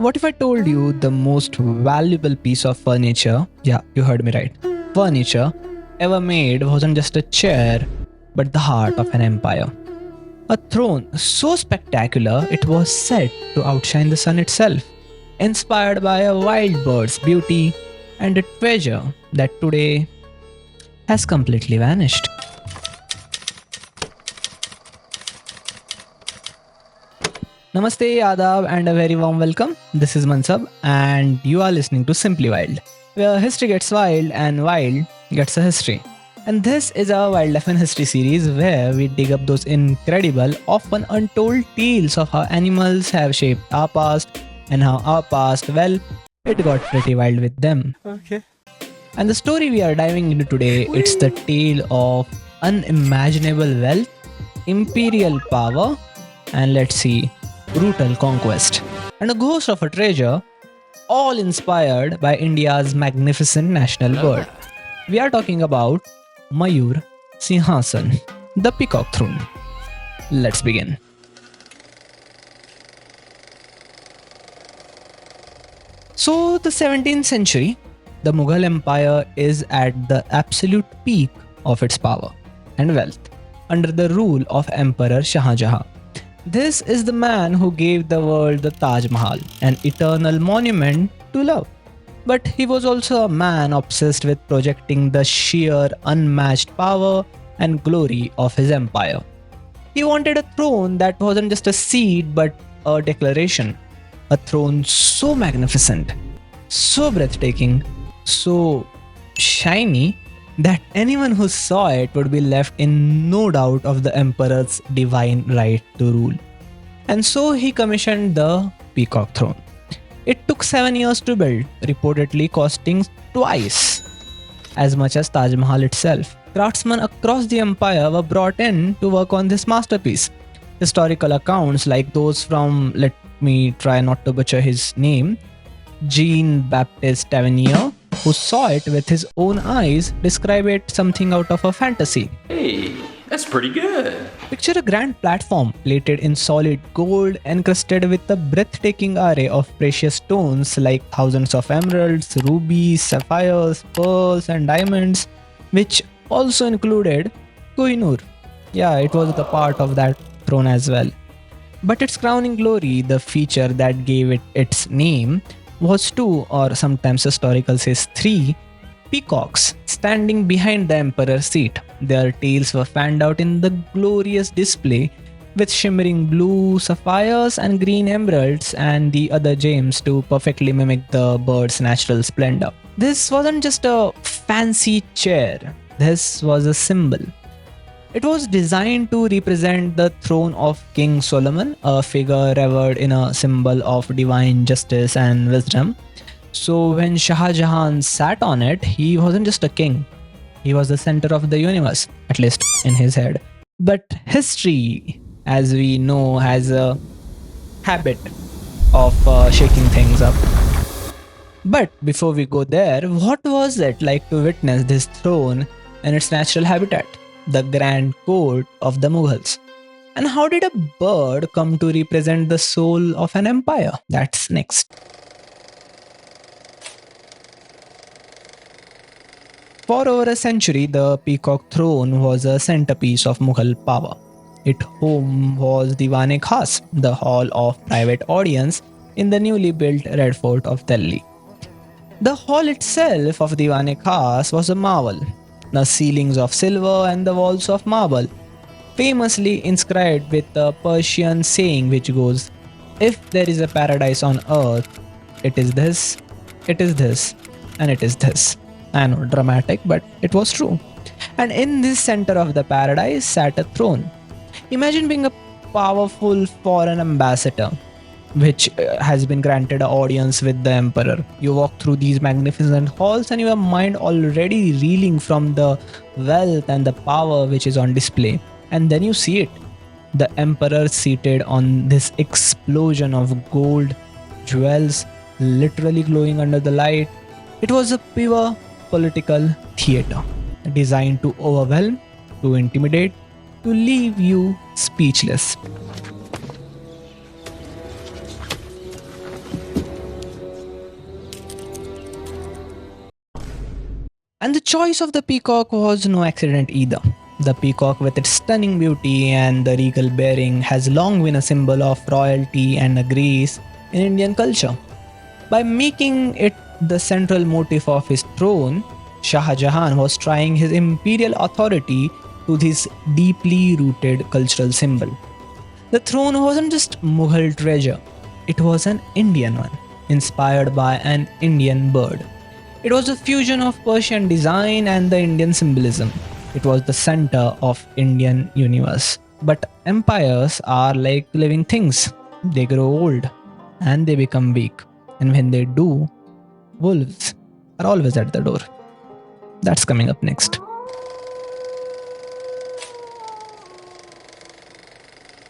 What if I told you the most valuable piece of furniture, yeah, you heard me right, furniture ever made wasn't just a chair, but the heart of an empire? A throne so spectacular it was said to outshine the sun itself, inspired by a wild bird's beauty and a treasure that today has completely vanished. Namaste, Adab, and a very warm welcome. This is Mansab, and you are listening to Simply Wild, where history gets wild and wild gets a history. And this is our Wildlife and History series where we dig up those incredible, often untold tales of how animals have shaped our past and how our past, well, it got pretty wild with them. Okay. And the story we are diving into today, it's the tale of unimaginable wealth, imperial power, and let's see, brutal conquest, and a ghost of a treasure, all inspired by India's magnificent national bird. We are talking about Mayur Singhasan, the Peacock Throne. Let's begin. So, the 17th century, the Mughal Empire is at the absolute peak of its power and wealth under the rule of Emperor Shah Jahan. This is the man who gave the world the Taj Mahal, an eternal monument to love. But he was also a man obsessed with projecting the sheer, unmatched power and glory of his empire. He wanted a throne that wasn't just a seat but a declaration. A throne so magnificent, so breathtaking, so shiny that anyone who saw it would be left in no doubt of the emperor's divine right to rule. And so he commissioned the Peacock Throne. It took 7 years to build, reportedly costing twice as much as Taj Mahal itself. Craftsmen across the empire were brought in to work on this masterpiece. Historical accounts like those from, let me try not to butcher his name, Jean-Baptiste Tavernier, who saw it with his own eyes, describe it something out of a fantasy. Hey, that's pretty good. Picture a grand platform plated in solid gold, encrusted with a breathtaking array of precious stones like thousands of emeralds, rubies, sapphires, pearls, and diamonds, which also included Kohinoor. Yeah, it was the part of that throne as well. But its crowning glory, the feature that gave it its name, was two, or sometimes historical says three, peacocks standing behind the emperor's seat. Their tails were fanned out in the glorious display with shimmering blue sapphires and green emeralds and the other gems to perfectly mimic the bird's natural splendor. This wasn't just a fancy chair, this was a symbol. It was designed to represent the throne of King Solomon, a figure revered in a symbol of divine justice and wisdom. So when Shah Jahan sat on it, he wasn't just a king. He was the center of the universe, at least in his head. But history, as we know, has a habit of shaking things up. But before we go there, what was it like to witness this throne in its natural habitat, the grand court of the Mughals? And how did a bird come to represent the soul of an empire? That's next. For over a century, the Peacock Throne was a centerpiece of Mughal power. Its home was the Khas, the hall of private audience in the newly built Red Fort of Delhi. The hall itself of the Khas was a marvel, the ceilings of silver and the walls of marble, famously inscribed with a Persian saying which goes, "If there is a paradise on earth, it is this, it is this, and it is this." I know, dramatic, but it was true. And in this center of the paradise sat a throne. Imagine being a powerful foreign ambassador, which has been granted an audience with the emperor. You walk through these magnificent halls and your mind already reeling from the wealth and the power which is on display. And then you see it. The emperor seated on this explosion of gold, jewels, literally glowing under the light. It was a pure political theater designed to overwhelm, to intimidate, to leave you speechless. And the choice of the peacock was no accident either. The peacock, with its stunning beauty and the regal bearing, has long been a symbol of royalty and a grace in Indian culture. By making it the central motif of his throne, Shah Jahan was trying his imperial authority to this deeply rooted cultural symbol. The throne wasn't just Mughal treasure, it was an Indian one, inspired by an Indian bird. It was a fusion of Persian design and the Indian symbolism. It was the center of Indian universe. But empires are like living things. They grow old and they become weak. And when they do, wolves are always at the door. That's coming up next.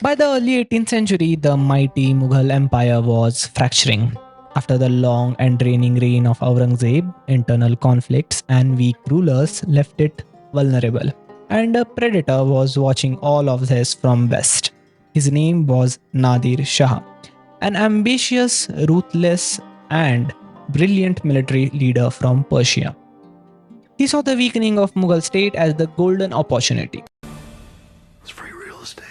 By the early 18th century, the mighty Mughal Empire was fracturing. After the long and draining reign of Aurangzeb, internal conflicts and weak rulers left it vulnerable. And a predator was watching all of this from west. His name was Nadir Shah, an ambitious, ruthless, and brilliant military leader from Persia. He saw the weakening of Mughal state as the golden opportunity. It's free real estate.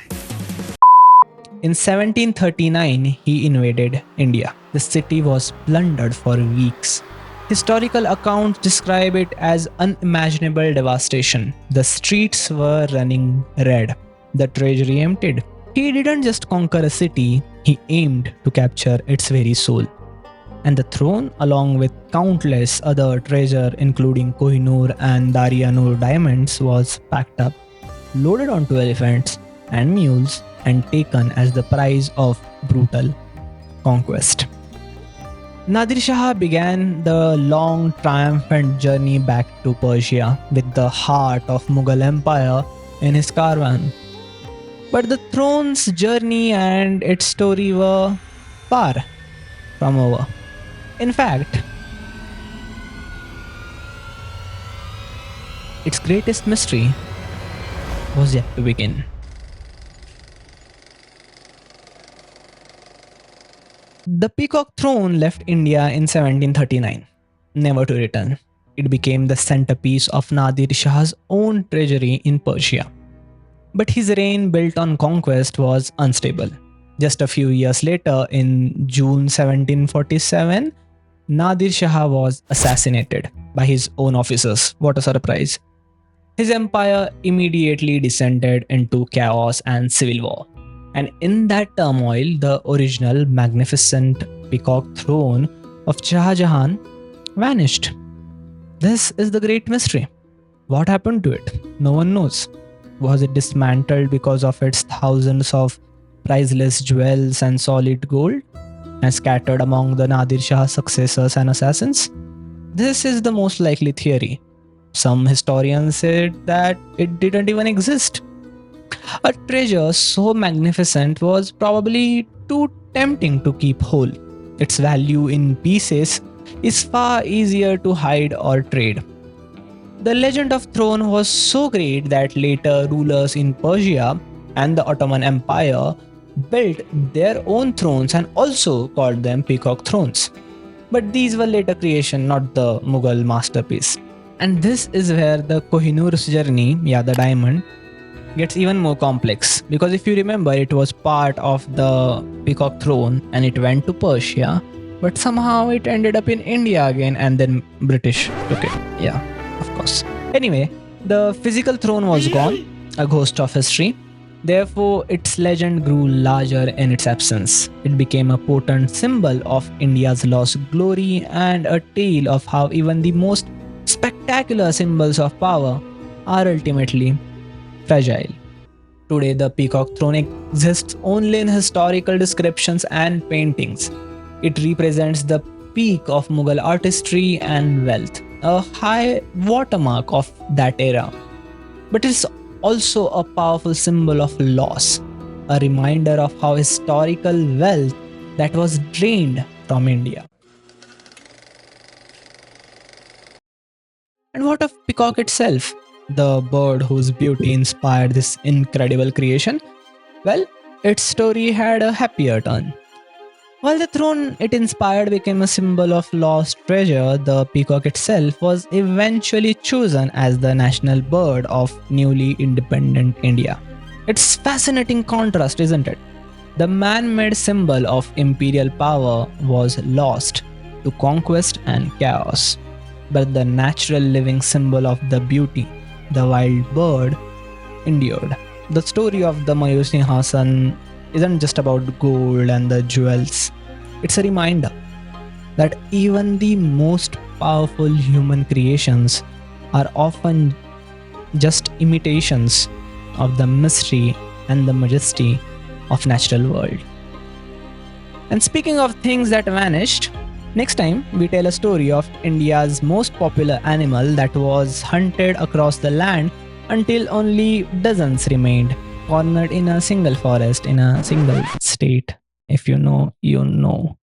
In 1739, he invaded India. The city was plundered for weeks. Historical accounts describe it as unimaginable devastation. The streets were running red, the treasury emptied. He didn't just conquer a city, he aimed to capture its very soul. And the throne, along with countless other treasure including Kohinoor and Darianur diamonds, was packed up, loaded onto elephants and mules, and taken as the prize of brutal conquest. Nadir Shah began the long triumphant journey back to Persia with the heart of Mughal Empire in his caravan. But the throne's journey and its story were far from over. In fact, its greatest mystery was yet to begin. The Peacock Throne left India in 1739, never to return. It became the centerpiece of Nadir Shah's own treasury in Persia. But his reign, built on conquest, was unstable. Just a few years later, in June 1747, Nadir Shah was assassinated by his own officers. What a surprise! His empire immediately descended into chaos and civil war. And in that turmoil, the original magnificent Peacock Throne of Shah Jahan vanished. This is the great mystery. What happened to it? No one knows. Was it dismantled because of its thousands of priceless jewels and solid gold, and scattered among the Nadir Shah's successors and assassins? This is the most likely theory. Some historians said that it didn't even exist. A treasure so magnificent was probably too tempting to keep whole. Its value in pieces is far easier to hide or trade. The legend of throne was so great that later rulers in Persia and the Ottoman Empire built their own thrones and also called them peacock thrones. But these were later creation, not the Mughal masterpiece. And this is where the Kohinoor's journey, the diamond, gets even more complex, because if you remember, it was part of the Peacock Throne and it went to Persia, but somehow it ended up in India again and then British took it. Yeah, of course. Anyway, the physical throne was gone, a ghost of history. Therefore, its legend grew larger in its absence. It became a potent symbol of India's lost glory and a tale of how even the most spectacular symbols of power are ultimately fragile. Today, the Peacock Throne exists only in historical descriptions and paintings. It represents the peak of Mughal artistry and wealth, a high watermark of that era. But it's also a powerful symbol of loss, a reminder of how historical wealth that was drained from India. And what of peacock itself, the bird whose beauty inspired this incredible creation? Well, its story had a happier turn. While the throne it inspired became a symbol of lost treasure, the peacock itself was eventually chosen as the national bird of newly independent India. It's fascinating contrast, isn't it? The man-made symbol of imperial power was lost to conquest and chaos, but the natural living symbol of the beauty, the wild bird, endured. The story of the Mayur Hassan isn't just about gold and the jewels. It's a reminder that even the most powerful human creations are often just imitations of the mystery and the majesty of natural world. And speaking of things that vanished, next time we tell a story of India's most popular animal that was hunted across the land until only dozens remained, cornered in a single forest in a single state. If you know, you know.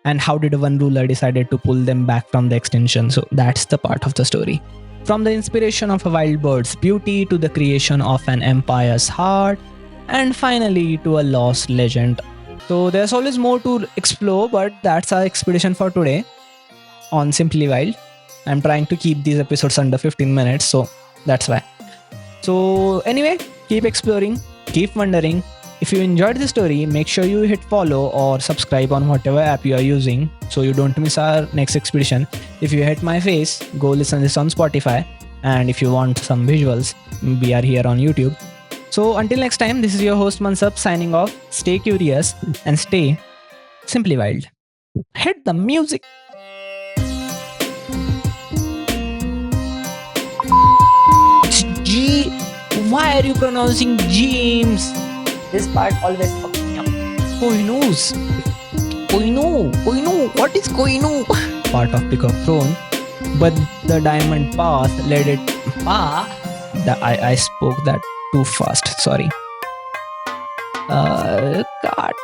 And how did one ruler decided to pull them back from the extinction? So that's the part of the story. From the inspiration of a wild bird's beauty to the creation of an empire's heart, and finally to a lost legend. So there's always more to explore, but that's our expedition for today on Simply Wild. I'm trying to keep these episodes under 15 minutes, so that's why. So, anyway, keep exploring, keep wondering. If you enjoyed the story, make sure you hit follow or subscribe on whatever app you are using so you don't miss our next expedition. If you hit my face, go listen this on Spotify. And if you want some visuals, we are here on YouTube. So, until next time, this is your host Mansab signing off. Stay curious and stay simply wild. Hit the music. G. Why are you pronouncing James? This part always fucks me up. Koinus. Koinu. What is Koinu? Part of Peacock Throne. But the diamond path led it. I spoke that too fast. Sorry. Cut.